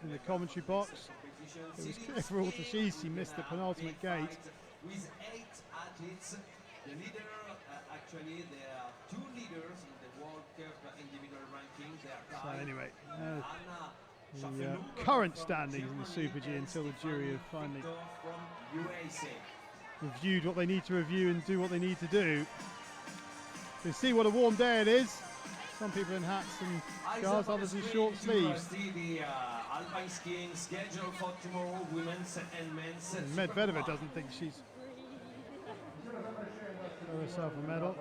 in the commentary box. It was clear for all to see she missed the penultimate gate. With 8 athletes, the leader, actually there are 2 leaders in the World Cup individual ranking. So anyway, the current standings in the Super G until the jury have finally reviewed what they need to review and do what they need to do. You can see what a warm day it is. Some people in hats and scarves, others in short sleeves. The Alpine skiing schedule for tomorrow, women's and men's. And Medvedeva doesn't think she's got herself a medal.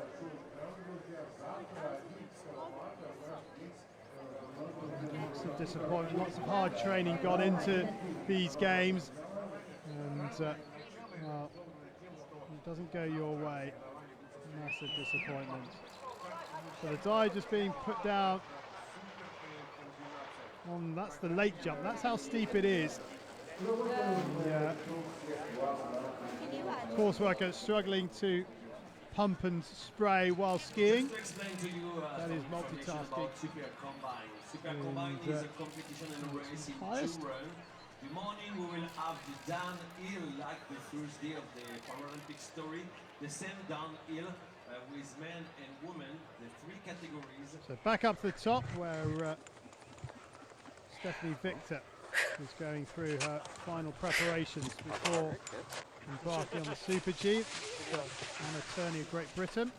Lots of disappointment, lots of hard training gone into these games, and well, it doesn't go your way. Massive disappointment. So the die just being put down on, that's the lake jump, that's how steep it is. Yeah. Courseworker struggling to pump and spray while skiing. That is multitasking. Super Combine is a competition and a race in 2 runs. The morning we will have the downhill like the first day of the Paralympic story. The same downhill with men and women, the 3 categories. So back up to the top where Stephanie Victor is going through her final preparations before embarking on the Super G. Anna Turney of Great Britain.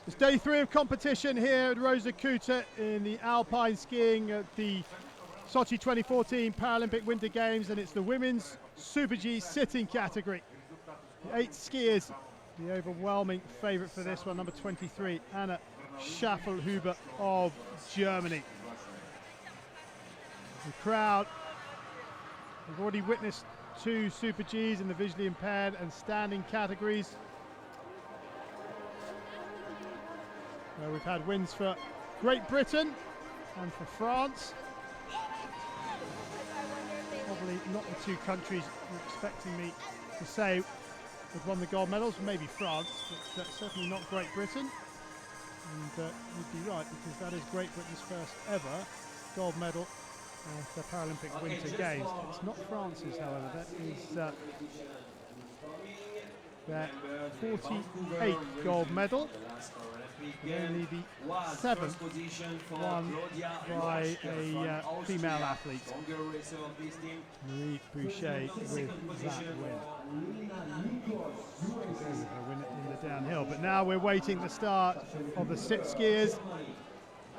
It's day 3 of competition here at Rosa Khutor in the Alpine skiing at the Sochi 2014 Paralympic Winter Games, and it's the women's Super G sitting category. The 8 skiers, the overwhelming favourite for this one, number 23, Anna Schaffelhuber of Germany. The crowd, we've already witnessed 2 Super Gs in the visually impaired and standing categories, where we've had wins for Great Britain and for France. Probably not the 2 countries you're expecting me to say would won the gold medals, maybe France, but certainly not Great Britain. And you'd be right, because that is Great Britain's first ever gold medal at the Paralympic Winter Games. It's not France's, however. That is their 48th gold medal, and only the 7th won by a female athlete, Lorie Boucher, with that win. A win in the downhill. But now we're waiting the start of the sit skiers.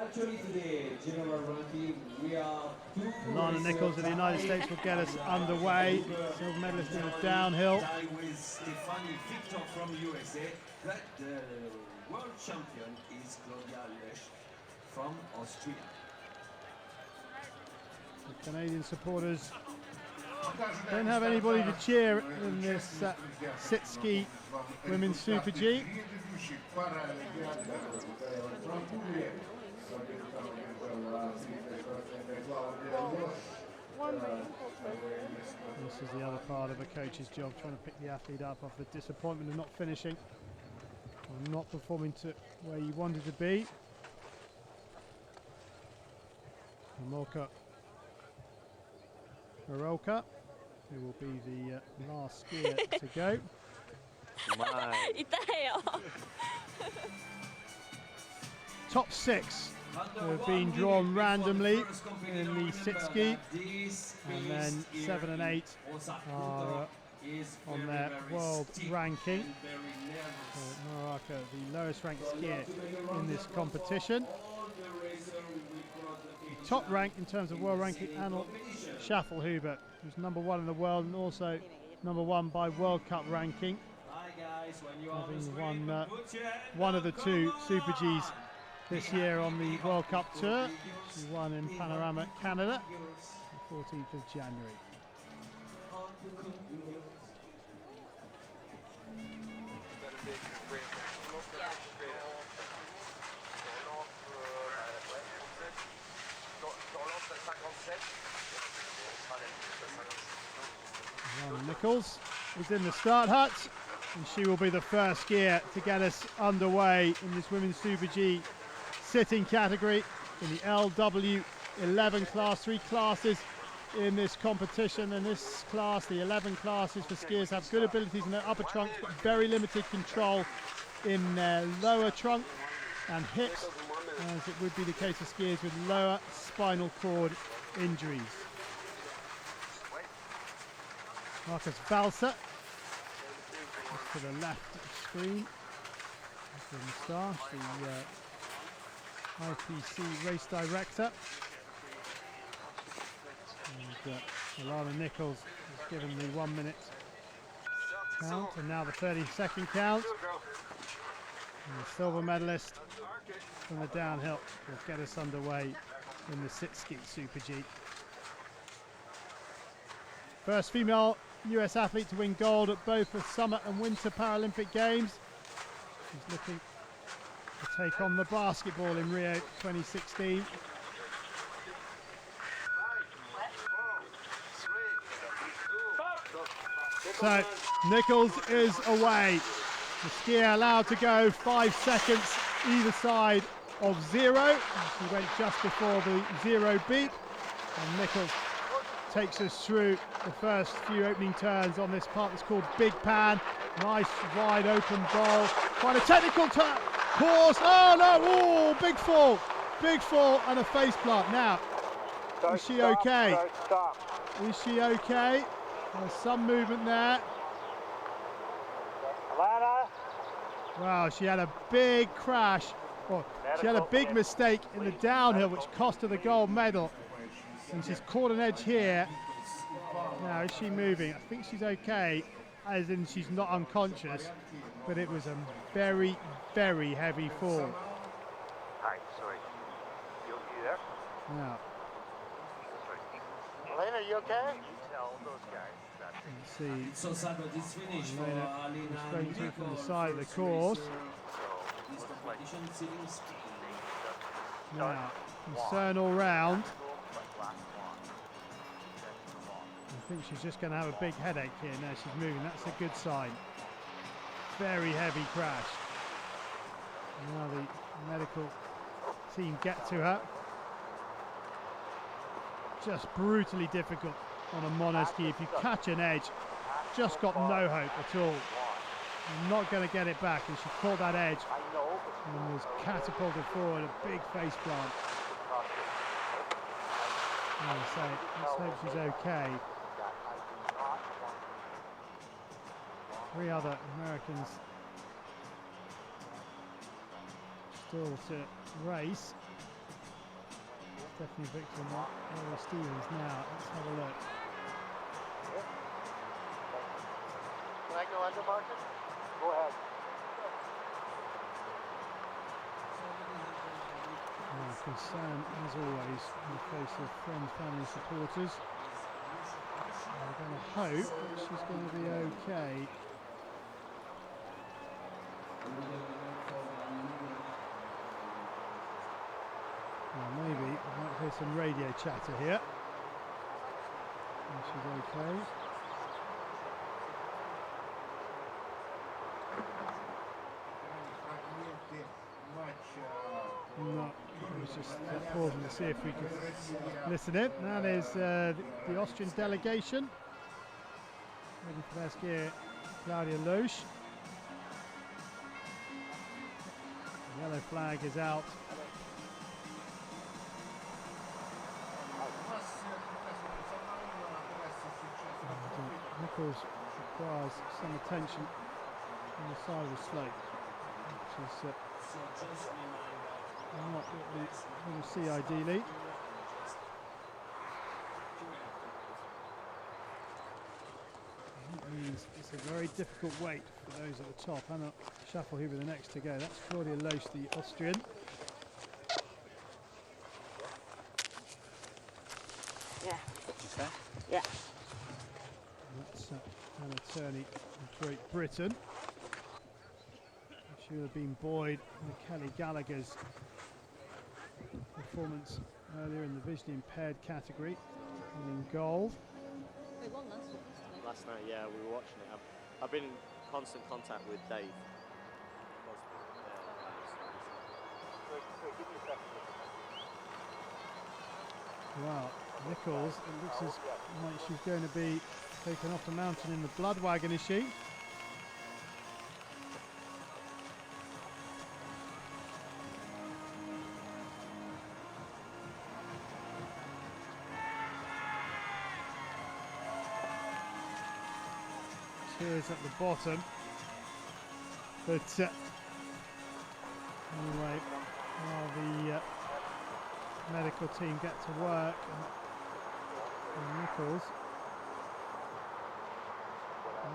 Actually today, general ranking, we are Alana Nichols of the United States will get us underway. Silver medalist in the downhill. With Stephanie Victor from USA, but the world champion is Claudia Loesch from Austria. The Canadian supporters don't have anybody to cheer in this sit ski women's Super G. This is the other part of a coach's job, trying to pick the athlete up off the disappointment of not finishing or not performing to where you wanted to be. Morka Hirolka, who will be the last skier to go. Top 6 have been drawn randomly in the sit ski, and then 7 and 8 are on their world ranking. Maraka, the lowest ranked skier in this competition. The top rank in terms of world ranking, Anna Schaffelhuber, who's number 1 in the world and also number 1 by World Cup ranking, having won one of the 2 Super Gs this year on the World Cup Tour. She won in Panorama, Canada, the 14th of January. Alana Nichols is in the start hut, and she will be the first skier to get us underway in this Women's Super G sitting category in the LW11 class. 3 classes in this competition, and this class, the 11 classes for skiers, have good abilities in their upper trunks but very limited control in their lower trunk and hips, as it would be the case of skiers with lower spinal cord injuries. Marcus Valser, just to the left of the screen, the moustache, the IPC race director. And Alana Nichols has given the 1 minute count, and now the 30-second count. And the silver medalist from the downhill will get us underway in the sit ski Super G. First female US athlete to win gold at both the Summer and Winter Paralympic Games. She's looking to take on the basketball in Rio 2016. So Nichols is away. The skier allowed to go 5 seconds either side of 0. She went just before the 0 beep, and Nichols takes us through the first few opening turns on this part that's called Big Pan. Nice wide open bowl. Quite a technical course. Oh no! Oh, big fall and a face plant. Now, is she okay? Is she okay? There's some movement there. Alana. Wow, she had a big crash. Oh, she had a big mistake in the downhill, which cost her the gold medal. And she's caught an edge here. Now, is she moving? I think she's okay, as in she's not unconscious, but it was a very, very heavy fall. Hi, sorry. You there? Now, Elena, you okay? You tell those guys that let's see. It's so sad, but it's finished for Elena Alana straight through from the Nichols. side of the course. This competition series. Now, concern all round. I think she's just going to have a big headache here. Now she's moving. That's a good sign. Very heavy crash. Now the medical team get to her. Just brutally difficult on a monoski. If you catch an edge, just got no hope at all. You're not going to get it back, and she caught that edge and was catapulted forward, a big face plant. So let's hope she's okay. 3 other Americans still to race. Definitely victim of Lorie Stevens now. Let's have a look. Can I go under, Marcus? Go ahead. Concern, as always, in the face of friends, family, supporters. We're going to hope that she's going to be okay. Well, maybe we might hear some radio chatter here. And she's okay. No, it was just pausing to see if we could listen in. Now there's the Austrian delegation ready for their skier Claudia Loesch. The yellow flag is out. Nichols requires some attention on the side of the slope, which is not what we want to see ideally. That means it's a very difficult weight for those at the top. Anna Schaffelhuber the next to go. That's Claudia Loesch, the Austrian. Yeah. Okay. Yeah. That's Anna Turney from Great Britain. She would have been buoyed by Kelly Gallagher's performance earlier in the visually impaired category, winning gold. They won last night. Last night, yeah, we were watching it. I've been in constant contact with Dave. Give me a Well, Nichols, it looks as like she's going to be taken off the mountain in the blood wagon, is she? Cheers at the bottom. But anyway, while the medical team get to work, and Nichols,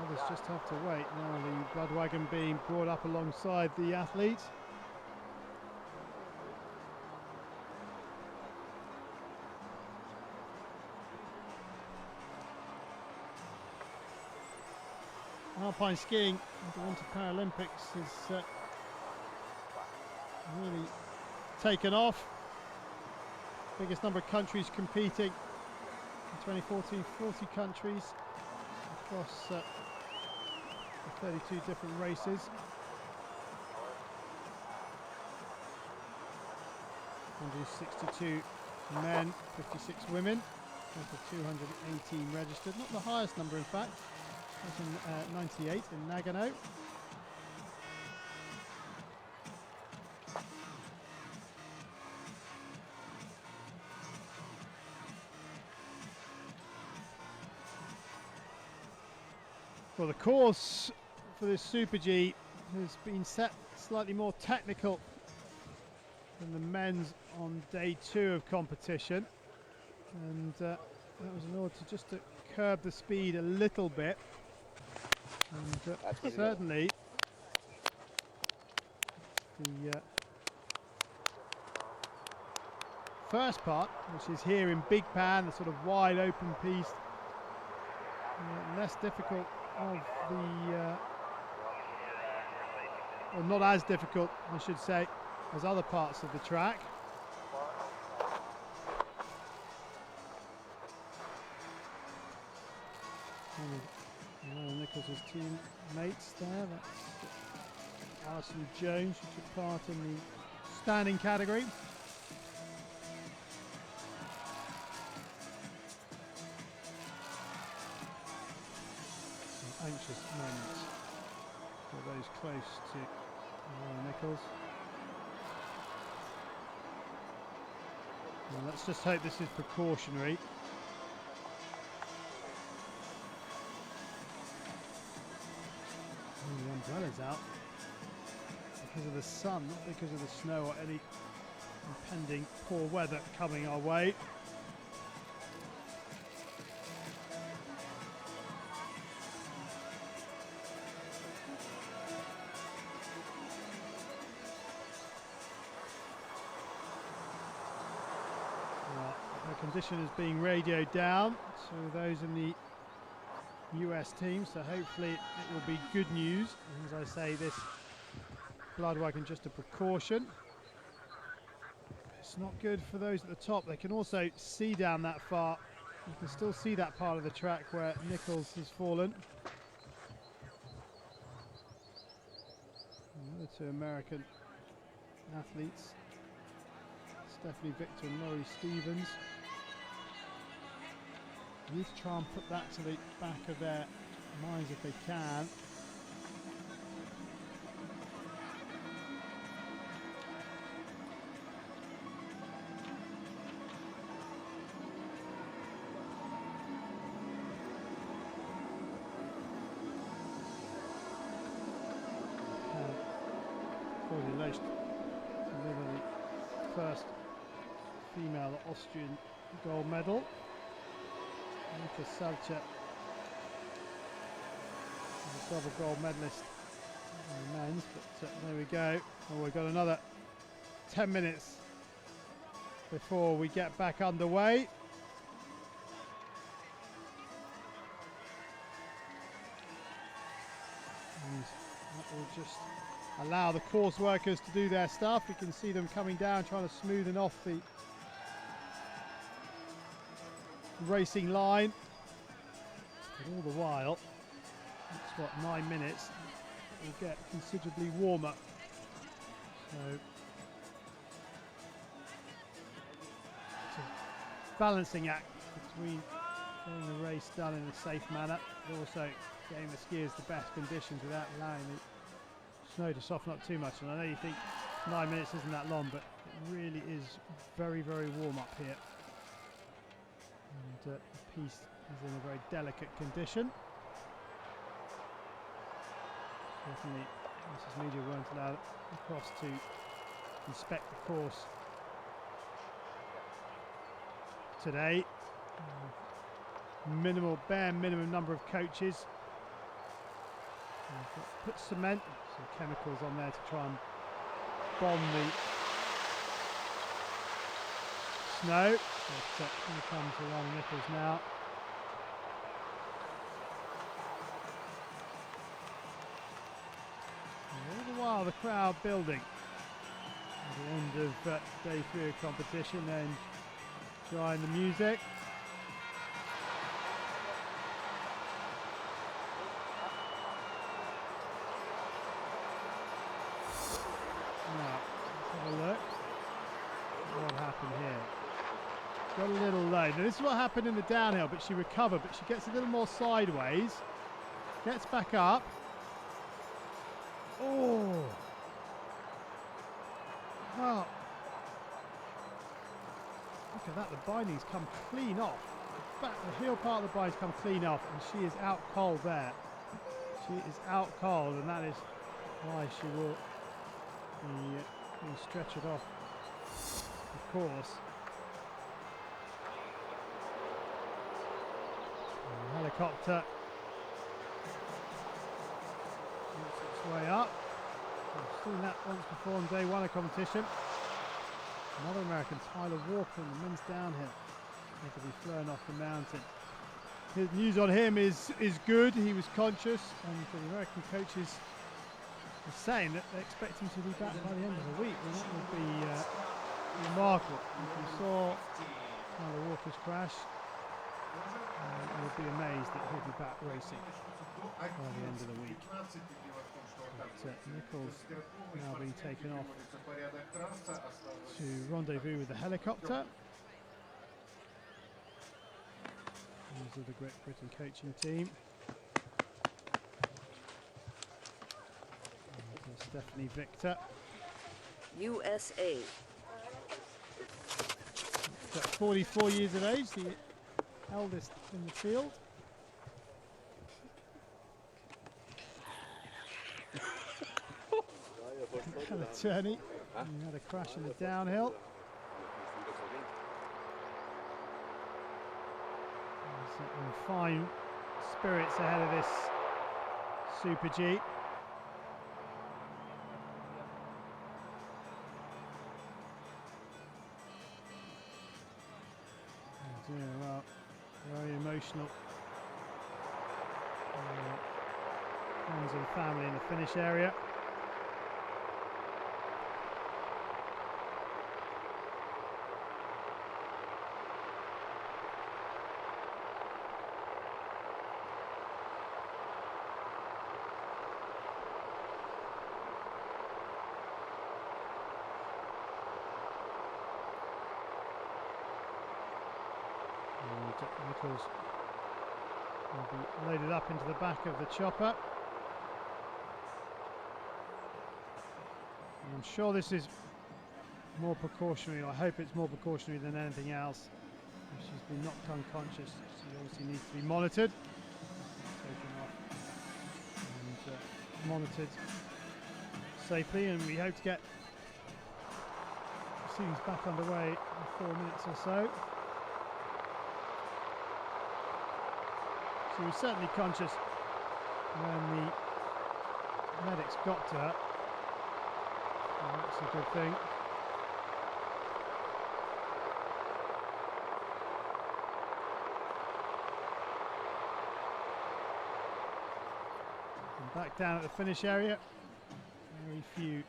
others just have to wait. Now the blood wagon being brought up alongside the athlete. Alpine skiing at the Winter Paralympics has really taken off. Biggest number of countries competing in 2014, 40 countries across the 32 different races. 162 men, 56 women, out of 218 registered. Not the highest number, in fact. In 98 in Nagano. Well, the course for this Super G has been set slightly more technical than the men's on day 2 of competition, and that was in order to curb the speed a little bit. And certainly the first part, which is here in Big Pan, the sort of wide open piece, less difficult of the, or not as difficult, I should say, as other parts of the track. Alana Nichols' teammates there. That's Alison Jones, who took part in the standing category. Some anxious moments for those close to Alana Nichols. Well, let's just hope this is precautionary. The umbrella's out because of the sun, not because of the snow or any impending poor weather coming our way. The condition is being radioed down to those in the US team, so hopefully it will be good news. And as I say, this blood wagon just a precaution. It's not good for those at the top. They can also see down that far. You can still see that part of the track where Nichols has fallen. And the other two American athletes, Stephanie Victor and Lorie Stevens. They need to try and put that to the back of their minds if they can. Claudia Loesch deliver the first female Austrian gold medal. Anita Savcha, a double gold medalist in the men's, but there we go. Oh, we've got another 10 minutes before we get back underway. And that will just allow the course workers to do their stuff. You can see them coming down, trying to smoothen off the racing line, but all the while, it's what, 9 minutes, it will get considerably warmer. So balancing act between getting the race done in a safe manner, but also getting the skiers the best conditions without allowing the snow to soften up too much. And I know you think 9 minutes isn't that long, but it really is very, very warm up here. And the piste is in a very delicate condition. Certainly, Mrs. Media weren't allowed across to inspect the course today. Bare minimum number of coaches. Put cement, some chemicals on there to try and bomb the snow. But here comes Alana Nichols now. And all the while the crowd building. At the end of day 3 of competition, then trying the music. Now, let's have a look. What happened here? Got a little low. Now this is what happened in the downhill, but she recovered, but she gets a little more sideways. Gets back up. Oh! Wow. Look at that, the bindings come clean off. The heel part of the bindings come clean off, and she is out cold there. She is out cold, and that is why she will be stretchered off the course. And the helicopter makes its way up. We've seen that once before on day 1 of competition. Another American, Tyler Walker, in the men's downhill. Had to be flown off the mountain. His news on him is good. He was conscious, and the American coaches are saying that they expect him to be back by the end of the week. And that would be remarkable. If you saw Tyler Walker's crash, you would be amazed that he'll be back racing by the end of the week. But Nichols now being taken off to rendezvous with the helicopter. These are the Great Britain coaching team. And Stephanie Victor. USA. She's got 44 years of age, the eldest in the field. Had a tourney, and he had a crash in the downhill. In fine spirits ahead of this Super G. Well, very emotional. Friends and family in the finish area. Nichols will be loaded up into the back of the chopper. And I'm sure this is more precautionary. I hope it's more precautionary than anything else. If she's been knocked unconscious, she obviously needs to be monitored. Taken off and monitored safely, and we hope to get proceedings back underway in 4 minutes or so. She was certainly conscious when the medics got to her. So that's a good thing. And back down at the finish area, very few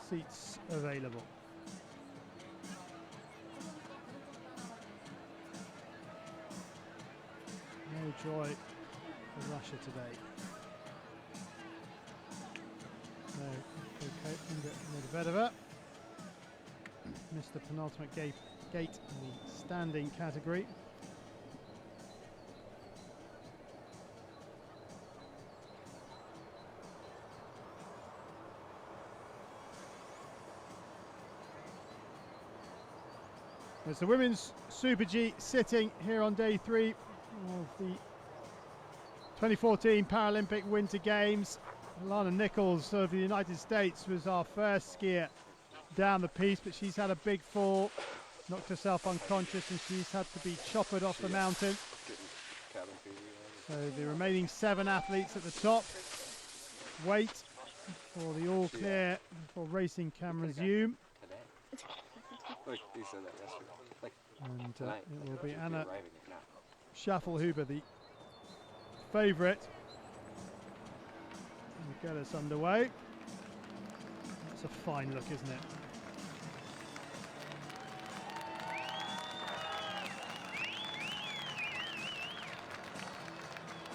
seats available. No joy for Russia today. No Medvedeva. missed the penultimate gate in the standing category. It's the women's Super G sitting here on day 3 of the 2014 Paralympic Winter Games. Alana Nichols of the United States was our first skier down the piste, but she's had a big fall, knocked herself unconscious, and she's had to be choppered off the mountain. So the remaining 7 athletes at the top wait for the all clear before racing can resume. And it will be Anna Schaffelhuber, the favourite, to get us underway. That's a fine look, isn't it?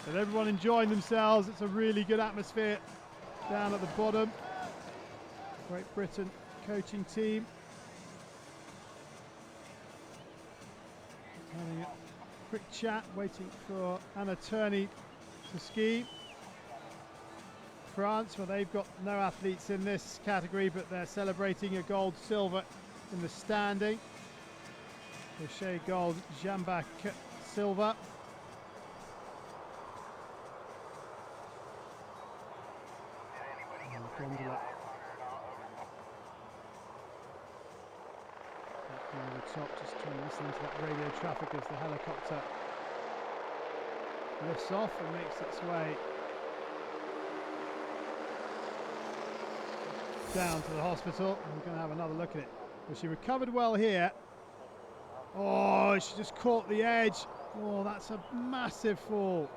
But everyone enjoying themselves. It's a really good atmosphere down at the bottom. Great Britain coaching team having a quick chat, waiting for Anna Turney to ski. France, well, they've got no athletes in this category, but they're celebrating a gold, silver in the standing. Loesch gold, Jambach silver. And the gondola on the top, just trying to listen to that radio traffic as the helicopter lifts off and makes its way down to the hospital. We're going to have another look at it. Well, she recovered well here. Oh, she just caught the edge. Oh, that's a massive fall.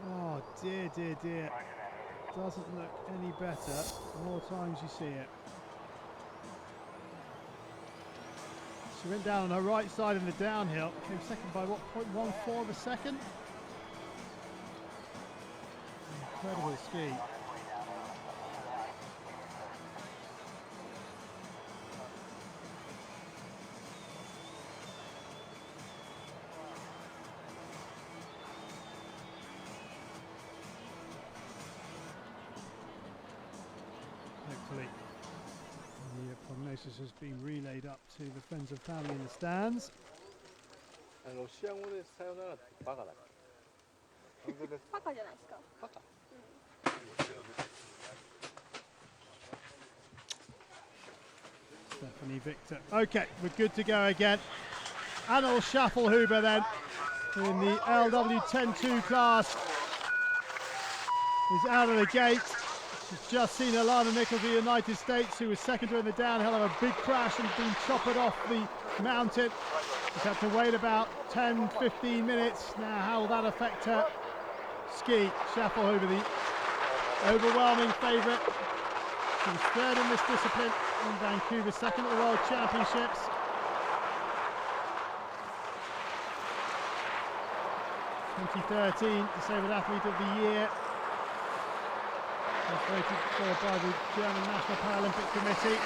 Oh, dear, dear, dear. Doesn't look any better the more times you see it. She went down on her right side in the downhill. Came second by what, 0.14 of a second? Incredible ski. Hopefully the prognosis has been relayed up to the friends and family in the stands. Stephanie Victor. Okay, we're good to go again. Anna Schaffelhuber then in the LW 10-2 class is out of the gate. She's just seen Alana Nichols of the United States, who was second to her in the downhill, have a big crash and been choppered off the mountain. She's had to wait about 10-15 minutes. Now, how will that affect her ski? Schaffelhuber, the overwhelming favourite. She was third in this discipline in Vancouver, second at the World Championships. (2013) Disabled Athlete of the Year. Voted for by the German National Paralympic Committee.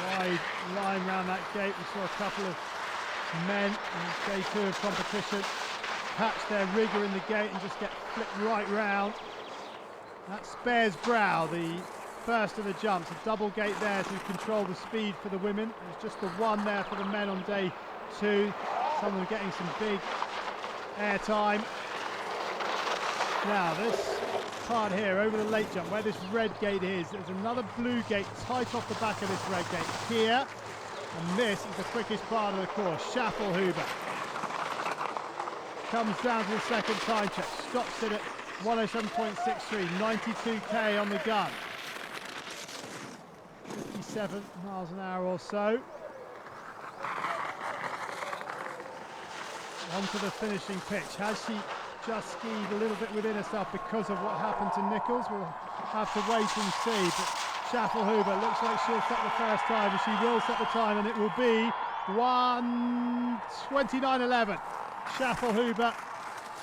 Wide line round that gate. We saw a couple of men in day 2 of competition catch their rigger in the gate and just get flipped right round. That's Spears-Brow, the first of the jumps. A double gate there to control the speed for the women. There's just the one there for the men on day 2. Some of them getting some big air time. Now this part here over the late jump where this red gate is, there's another blue gate tight off the back of this red gate here, and this is the quickest part of the course. Schaffelhuber comes down to the second time check, stops it at 107.63, 92k on the gun, 57 miles an hour or so. Onto the finishing pitch. Has she just skied a little bit within herself because of what happened to Nichols? We'll have to wait and see. But Schaffelhuber looks like she'll set the first time, and she will set the time, and it will be 1:29.11. Schaffelhuber,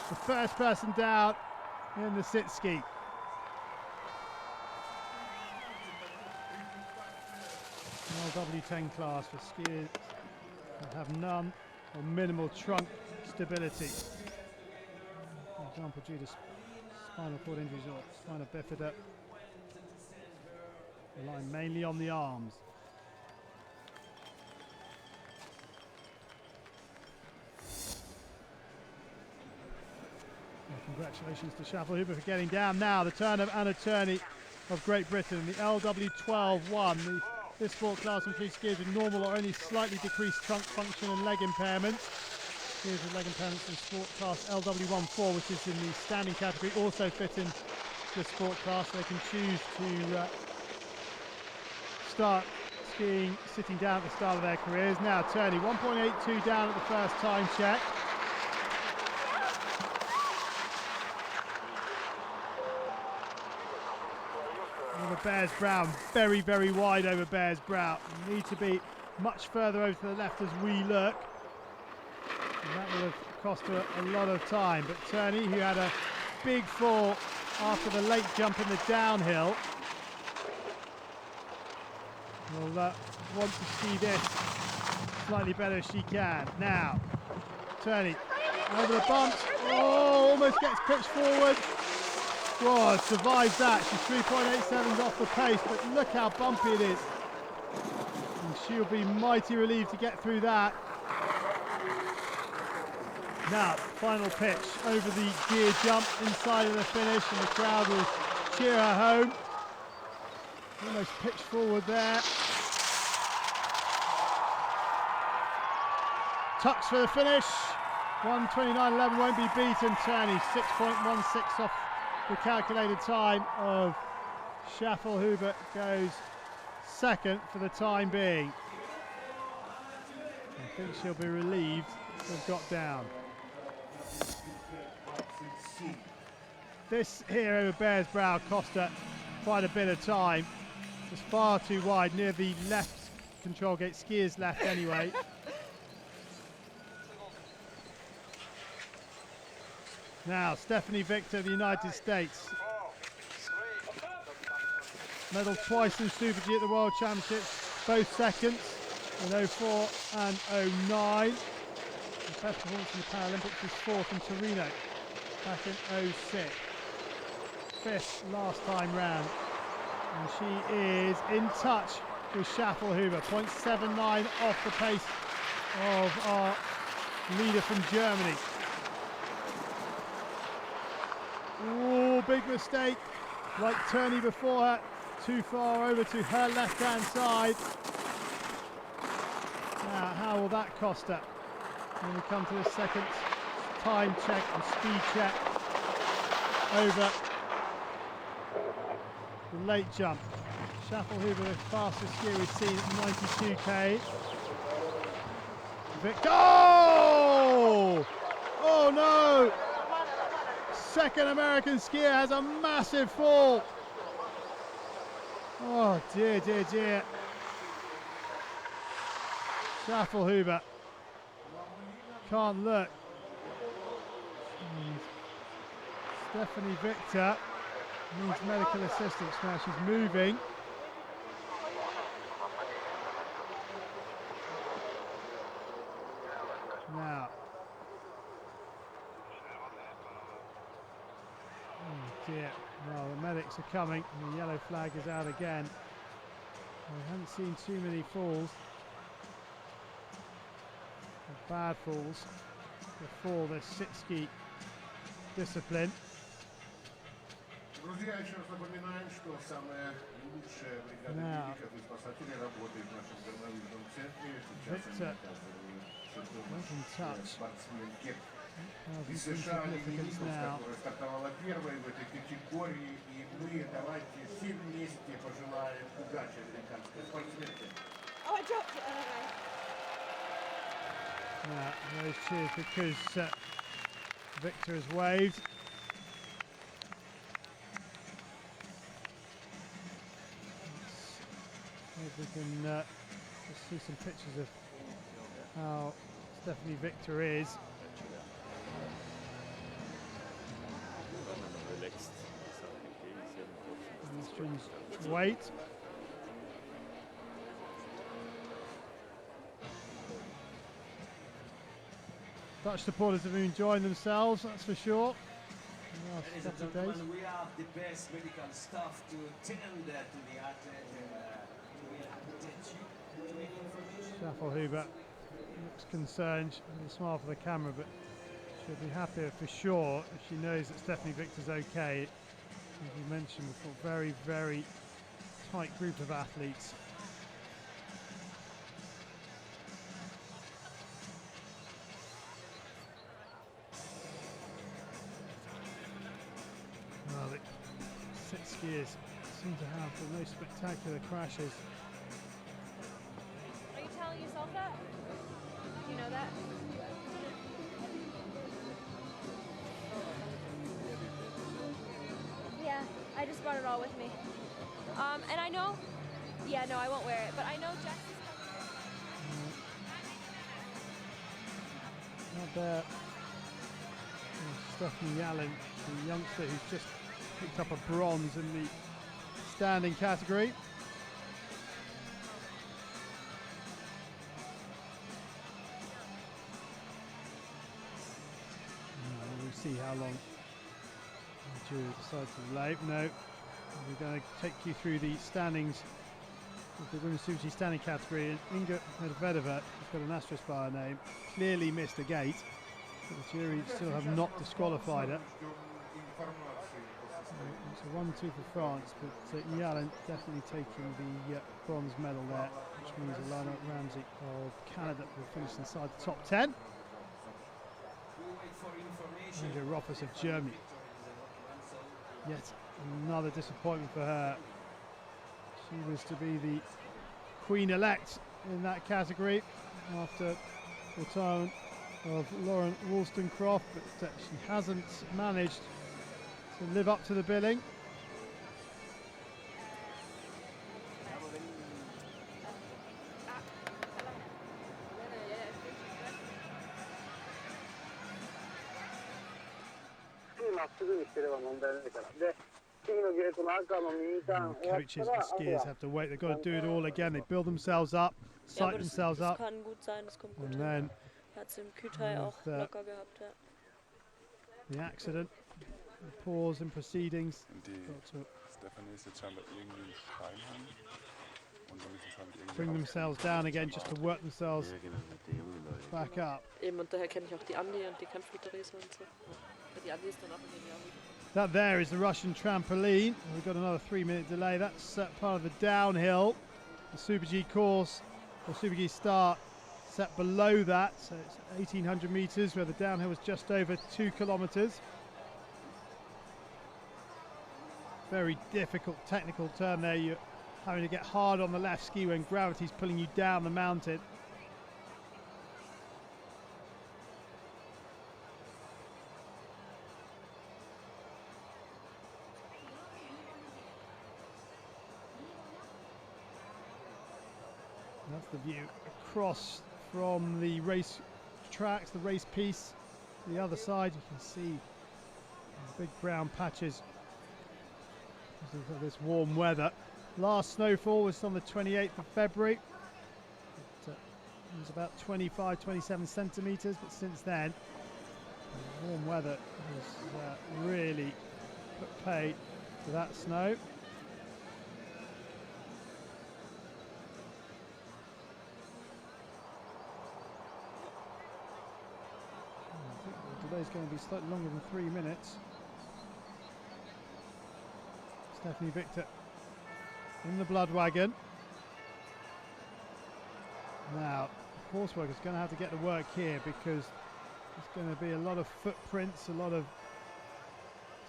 the first person down in the sit ski. LW10 class for skiers that have none or minimal trunk stability. For example, due to spinal cord injuries or spina bifida, relying mainly on the arms. And congratulations to Schaffelhuber for getting down. Now the turn of Anna Turney of Great Britain, the LW12-1. This sport class includes skiers with normal or only slightly decreased trunk function and leg impairments. Skiers with leg impairments in sport class LW14, which is in the standing category, also fit in the sport class. They can choose to start skiing sitting down at the start of their careers. Now Turney, 1.82 down at the first time check. Over Bears Brow, very, very wide over Bears Brow. You need to be much further over to the left as we look. And that would have cost her a lot of time. But Turney, who had a big fall after the late jump in the downhill, will want to see this slightly better as she can. Now, Turney over the bumps. Oh, almost gets pitched forward. Whoa, survives that. She's 3.87 off the pace, but look how bumpy it is. And she'll be mighty relieved to get through that. Now, final pitch over the gear jump inside of the finish, and the crowd will cheer her home. Almost pitched forward there. Tucks for the finish. 1:29.11 won't be beaten. Turney 6.16 off the calculated time of Schaffelhuber, goes second for the time being. I think she'll be relieved to have got down. This here over Bears Brow cost her quite a bit of time. It was far too wide, near the left control gate, skiers left anyway. Now, Stephanie Victor of the United States. Medalled twice in Super G at the World Championships, both seconds in 04 and 09. The best performance in the Paralympics was fourth in Torino back in 06. Fifth last time round. And she is in touch with Schaffelhuber, 0.79 off the pace of our leader from Germany. Oh, big mistake, like Turney before her, too far over to her left-hand side. Now, how will that cost her? When we come to the second time check and speed check over the late jump. Schaffelhuber, the fastest skier we've seen at 92k. Victor, oh! Oh no! Second American skier has a massive fall. Oh dear, dear, dear. Schaffelhuber can't look. And Stephanie Victor needs medical assistance now. She's moving. Now. Oh dear. Well, the medics are coming and the yellow flag is out again. I haven't seen too many falls. Bad falls before this sit-ski discipline. Now, Victor was in touch. The significance now. Oh, I dropped it. Okay. Those cheers because Victor has waved. Let's see if we can just see some pictures of how Stephanie Victor is. Weight. Dutch supporters have been enjoying themselves, that's for sure. Ladies and gentlemen, we have the best medical staff to tend to the athlete and will update you to any information. Schaffelhuber looks concerned, she will smile for the camera, but she'll be happier for sure if she knows that Stephanie Victor's okay. As you mentioned before, very, very tight group of athletes. Well, the sit skiers seem to have the most spectacular crashes. Are you telling yourself that? Do you know that? Yeah, I just brought it all with me. And I know, yeah, no, I won't wear it, but I know Jess is coming. Not there. Stephanie Allen, the youngster who's just picked up a bronze in the standing category. We'll see how long the jury decides to delay. No, we're going to take you through the standings of the women's Super G standing category. And Inga Medvedeva, who's got an asterisk by her name, clearly missed a gate. But the jury still have not disqualified her. It's a 1-2 for France, but Yalen definitely taking the bronze medal there, which means Alana Ramsey of Canada will finish inside the top 10. Andrea Roffers of Germany. Yet another disappointment for her. She was to be the queen-elect in that category after the retirement of Lauren Wollstonecroft, but she hasn't managed to live up to the billing. Coaches and skiers have to wait. They've got to do it all again. They build themselves up, psych themselves up, and then the accident, the pause in proceedings. Bring themselves down again just to work themselves back up. That there is the Russian trampoline. We've got another 3-minute delay. That's part of the downhill. The Super G course, or Super G start, set below that. So it's 1,800 metres, where the downhill was just over 2 kilometres. Very difficult technical turn there. You're having to get hard on the left ski when gravity's pulling you down the mountain. That's the view across from the race tracks, the race piece. The other side, you can see big brown patches because of this warm weather. Last snowfall was on the 28th of February. It was about 25-27 centimetres, but since then, the warm weather has really put pay to that snow. Today's going to be slightly longer than 3 minutes. Stephanie Victor in the blood wagon. Now, the course work is going to have to get to work here because there's going to be a lot of footprints, a lot of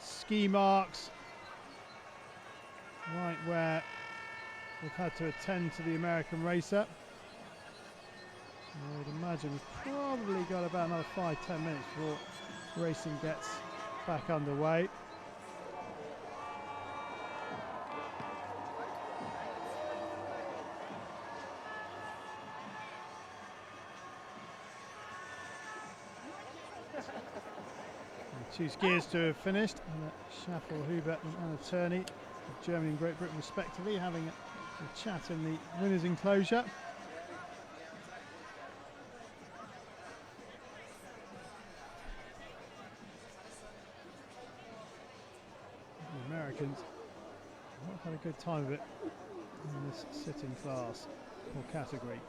ski marks right where we've had to attend to the American racer. I would imagine we've probably got about another 5-10 minutes before racing gets back underway. Two skiers to have finished, Schaffelhuber and Anna Turney of Germany and Great Britain respectively, having a chat in the winners' enclosure. Americans have not had a good time of it in this sitting class or category.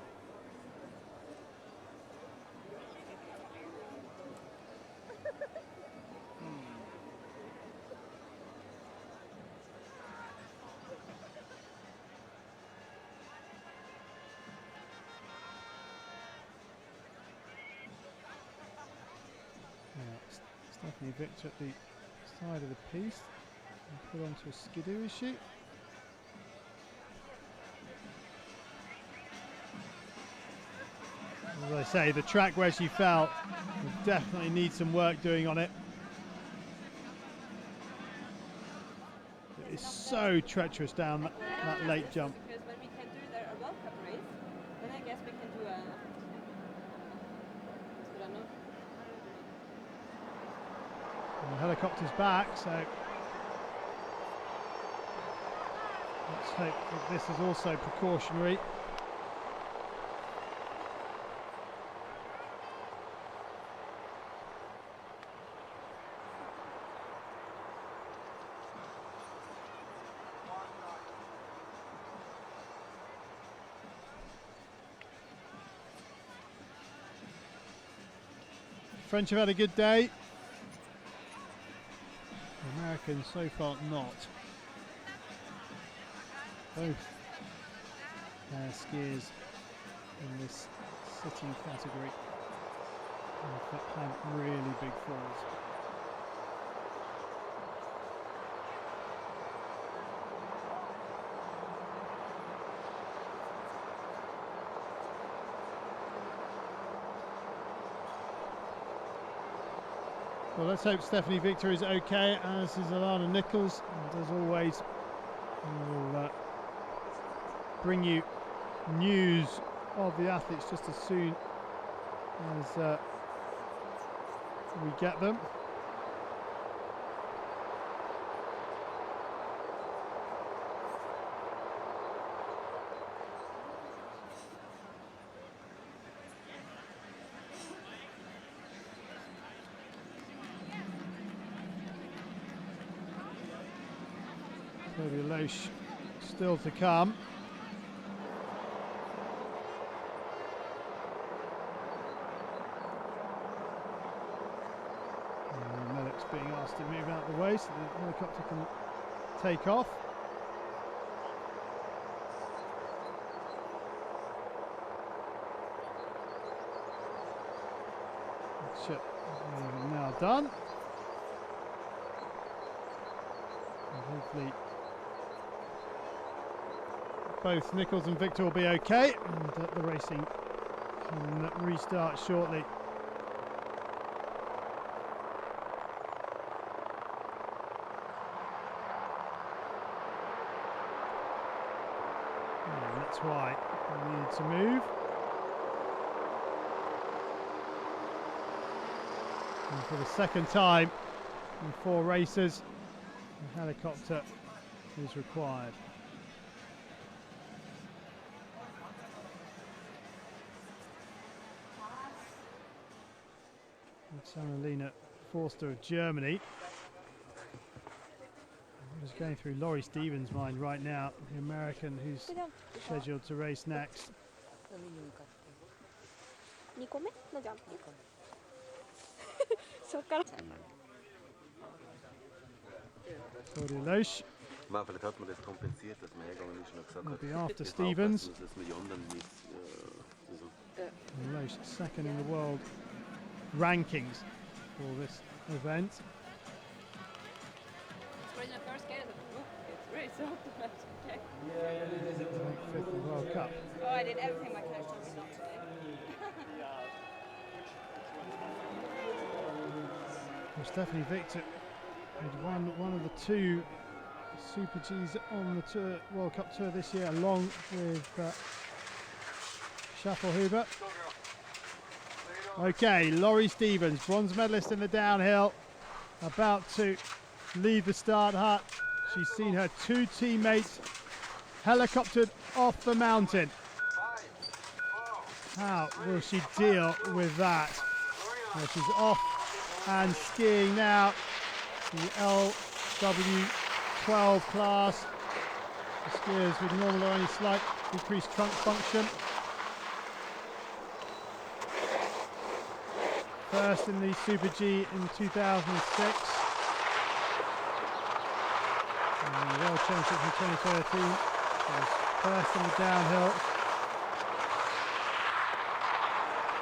Stephanie Victor at the side of the piece and put onto a skidoo, is she? As I say, the track where she fell will definitely need some work doing on it. It is so treacherous down that late jump. Because when we can do a World Cup race, then I guess we can do a... And the helicopter's back, so let's hope that this is also precautionary. French have had a good day. Americans so far not. Both skiers in this sitting category have had really big falls. Well, let's hope Stephanie Victor is okay, as is Alana Nichols, and as always we'll bring you news of the athletes just as soon as we get them. Claudia Loesch still to come. And the medic's being asked to move out of the way so the helicopter can take off. Which now done. And hopefully both Nichols and Victor will be okay, and the racing can restart shortly. And that's why we need to move. And for the second time in 4 races, a helicopter is required. Annalena Forster of Germany. I'm just going through Lorie Stevens' mind right now, the American who's scheduled to race next. Claudia Loesch will be after Stevens. And Loesch second in the world rankings for this event. Fifth in the World Cup. Oh, I did everything my coach told me not to do. Well, Stephanie Victor had won one of the 2 Super Gs on the tour, World Cup Tour this year, along with Schaffelhuber. Okay, Lorie Stevens, bronze medalist in the downhill, about to leave the start hut. She's seen her 2 teammates helicoptered off the mountain. How will she deal with that? Well, she's off and skiing now the LW12 class. The skiers with normal or only slight decreased trunk function. First in the Super G in 2006. And the World Championships in 2013. Was first in the downhill.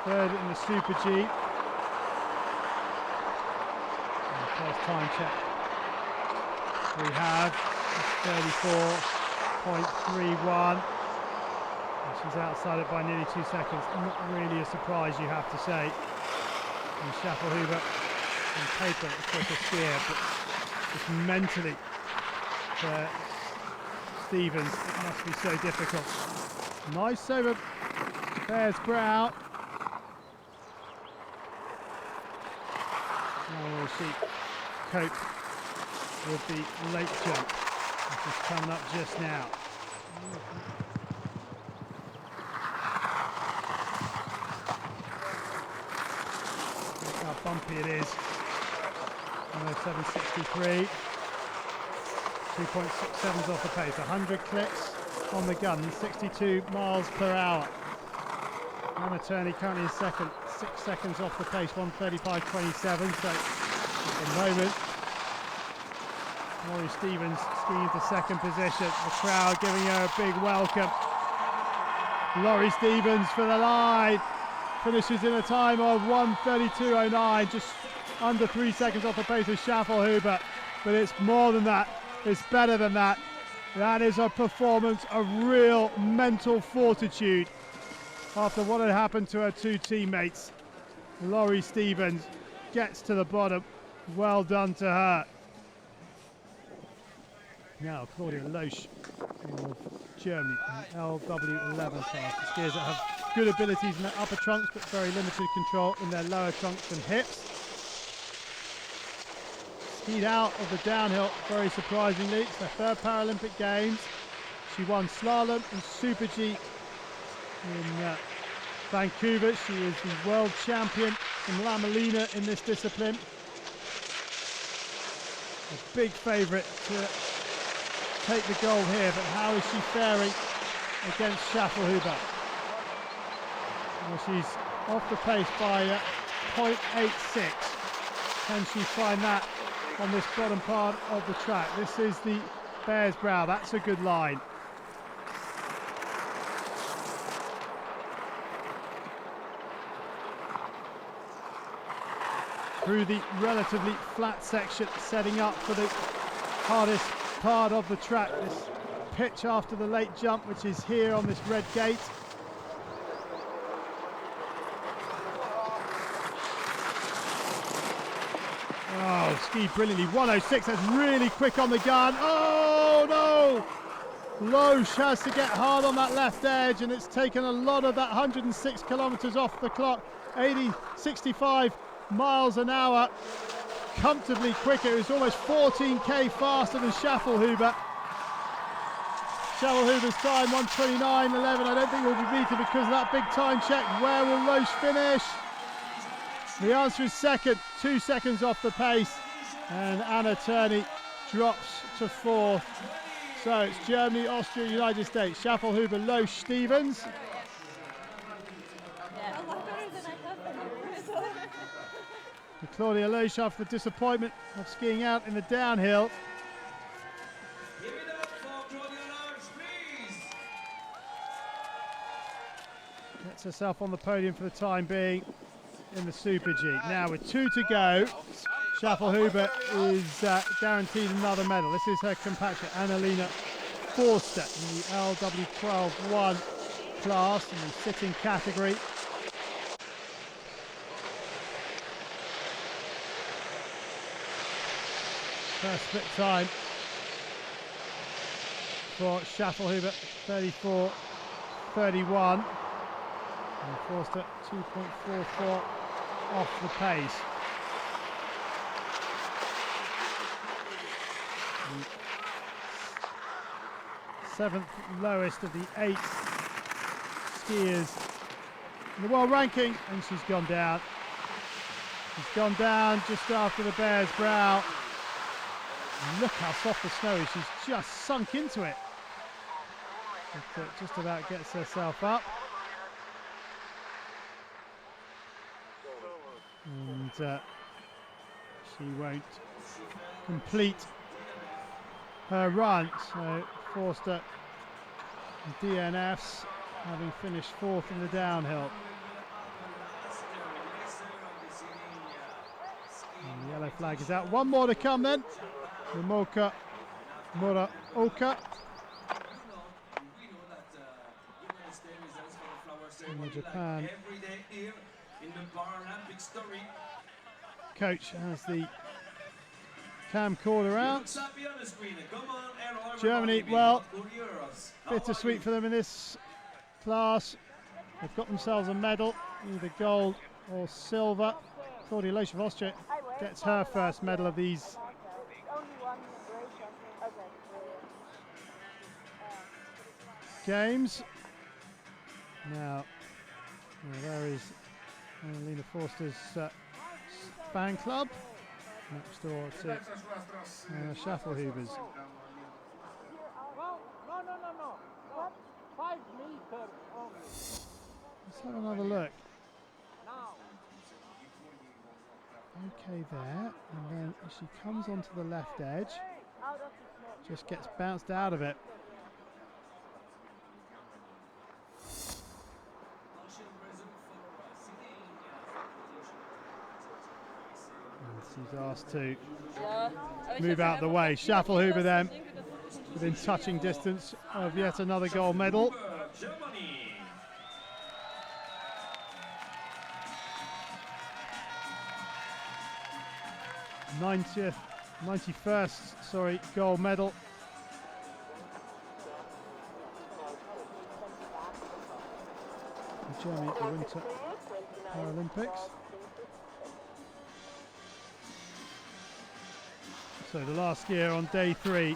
Third in the Super G. And the first time check we have is 34.31. And she's outside it by nearly 2 seconds. Not really a surprise, you have to say. And Schaffelhuber on paper, of course, a skier, but just mentally for Stevens, it must be so difficult. Nice over Bear's brow. How will she cope with the late jump, which is coming up just now? Look how bumpy it is. 763. 2.67s off the pace. 100 clicks on the gun. 62 miles per hour. Anna Turney currently in second. 6 seconds off the pace. 1:35.27. So at the moment, Lorie Stevens skiing into second position. The crowd giving her a big welcome. Lorie Stevens for the line. Finishes in a time of 1:32.09, just under 3 seconds off the pace of Schaffelhuber. But it's more than that. It's better than that. That is a performance of real mental fortitude. After what had happened to her two teammates, Lorie Stevens gets to the bottom. Well done to her. Now Claudia Loesch of Germany, LW11 class. The skiers that have good abilities in their upper trunks but very limited control in their lower trunks and hips. Skied out of the downhill, very surprisingly. It's her third Paralympic Games. She won slalom and Super G in Vancouver. She is the world champion in La Molina in this discipline. A big favourite to take the gold here, but how is she faring against Schaffelhuber? Well, she's off the pace by 0.86. Can she find that on this bottom part of the track? This is the Bear's Brow. That's a good line. Through the relatively flat section, setting up for the hardest part of the track, this pitch after the late jump, which is here on this red gate. Oh, skied brilliantly. 1:06, that's really quick on the gun. Oh no! Loesch has to get hard on that left edge, and it's taken a lot of that 106 kilometers off the clock. 65 miles an hour, comfortably quicker. It was almost 14k faster than Schaffelhuber. Schaffelhuber's time 1:29.11. I don't think will be beaten because of that big time check. Where will Loesch finish? The answer is second, 2 seconds off the pace, and Anna Turney drops to fourth. So it's Germany, Austria, United States. Schaffelhuber, Loesch, Stevens. Claudia Loesch, after the disappointment of skiing out in the downhill. Give it up for Claudia Loesch, please. Gets herself on the podium for the time being in the Super G. Now with 2 to go, Schaffelhuber is guaranteed another medal. This is her compatriot, Annalena Forster, in the LW12-1 class in the sitting category. First split time for Schaffelhuber, 34.31. And Forster 2.44 off the pace. The 7th lowest of the 8 skiers in the world ranking, and she's gone down. She's gone down just after the Bear's Brow. Look how soft the snow is. She's just sunk into it. But, just about gets herself up. And she won't complete her run. So Forster DNFs, having finished fourth in the downhill. And the yellow flag is out. One more to come then. Momoka Muraoka. And Japan coach has the camcorder out. Germany, well, bittersweet for them in this class. They've got themselves a medal, either gold or silver. Claudia Loesch of Austria gets her first medal of these games. Now, there is Alana Forster's fan club next door to Schaffelhuber's. No. 5 meters only. Let's have another look. Okay there, and then she comes onto the left edge, just gets bounced out of it. And she's asked to move out the way. Schaffelhuber then within touching distance of yet another gold medal. '91st gold medal. For Germany at the Winter Paralympics. So the last skier on day 3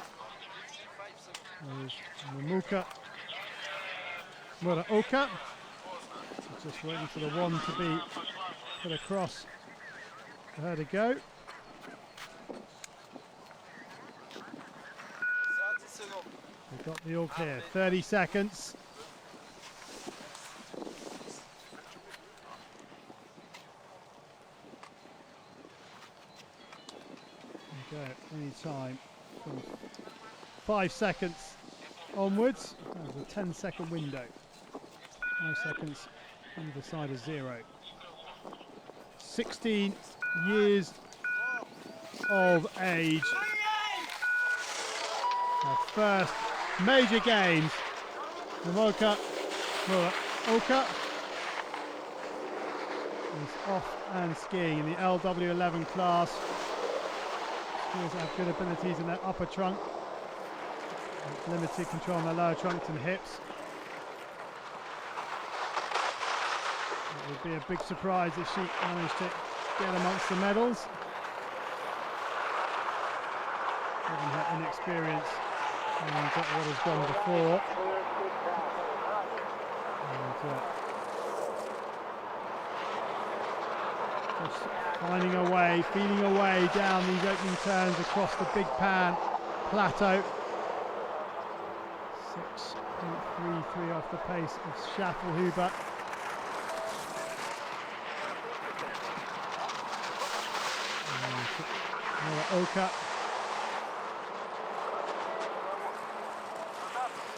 is Momoka Muraoka. Just waiting for the one to be put across for her to go. We've got the all clear. 30 seconds. Go any time from 5 seconds onwards. That was a 10-second window. 5 seconds either side of 0. 16 years of age. Her first major games. Momoka Muraoka is off and skiing in the LW11 class. Skiers have good abilities in their upper trunk, limited control on their lower trunks and hips. It would be a big surprise if she managed to get amongst the medals, given her inexperience and what has gone before. And, just finding a way, feeling a way down these opening turns across the Big Pan plateau. 6.33 off the pace of Schaffelhuber. Muraoka.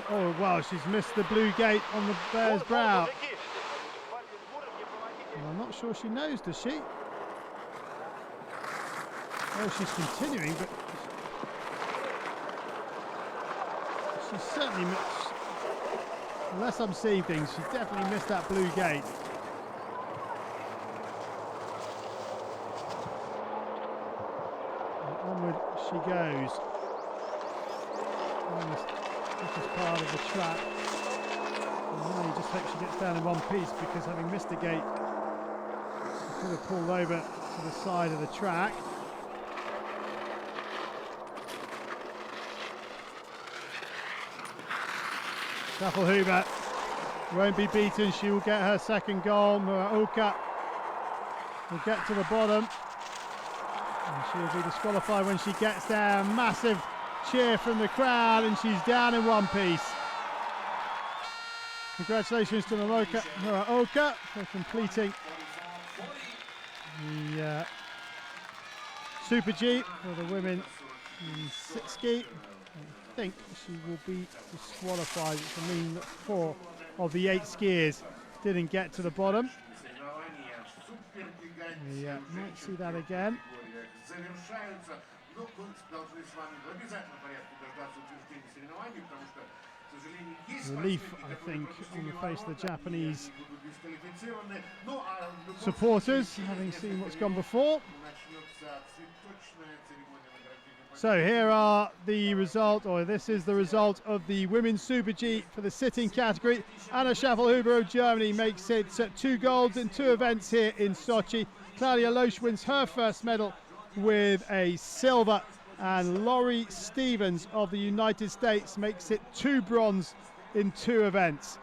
Oh wow, she's missed the blue gate on the bear's brow. And I'm not sure she knows, does she? Oh, she's continuing, but she's certainly missed, unless I'm seeing things, she's definitely missed that blue gate. And onward she goes. This is part of the track. And now you just hope she gets down in one piece, because having missed the gate, she could have pulled over to the side of the track. Schaffelhuber won't be beaten. She will get her second goal. Muraoka will get to the bottom. And she'll be disqualified when she gets there. Massive cheer from the crowd, and she's down in one piece. Congratulations to Muraoka for completing the Super G for the women in sit ski. I think she will be disqualified, which will mean that 4 of the 8 skiers didn't get to the bottom. Yeah, might see that again. Relief, I think, on the face of the Japanese supporters, having seen what's gone before. So here are the result, or this is the result of the Women's Super G for the sitting category. Anna Schaffelhuber of Germany makes it 2 golds in 2 events here in Sochi. Claudia Loesch wins her first medal with a silver, and Lorie Stevens of the United States makes it 2 bronze in 2 events.